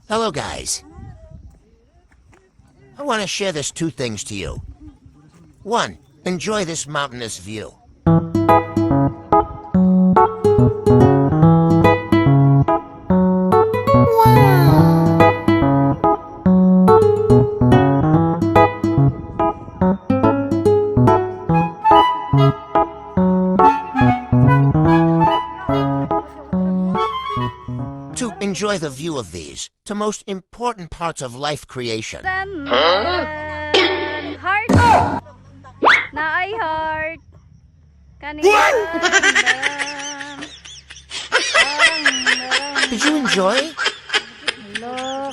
Hello, guys. I want to share this two things to you. One, enjoy this mountainous view. To enjoy the view of these, two most important parts of life creation. Heart. Na ay heart. Kanina. Did you enjoy? Hello.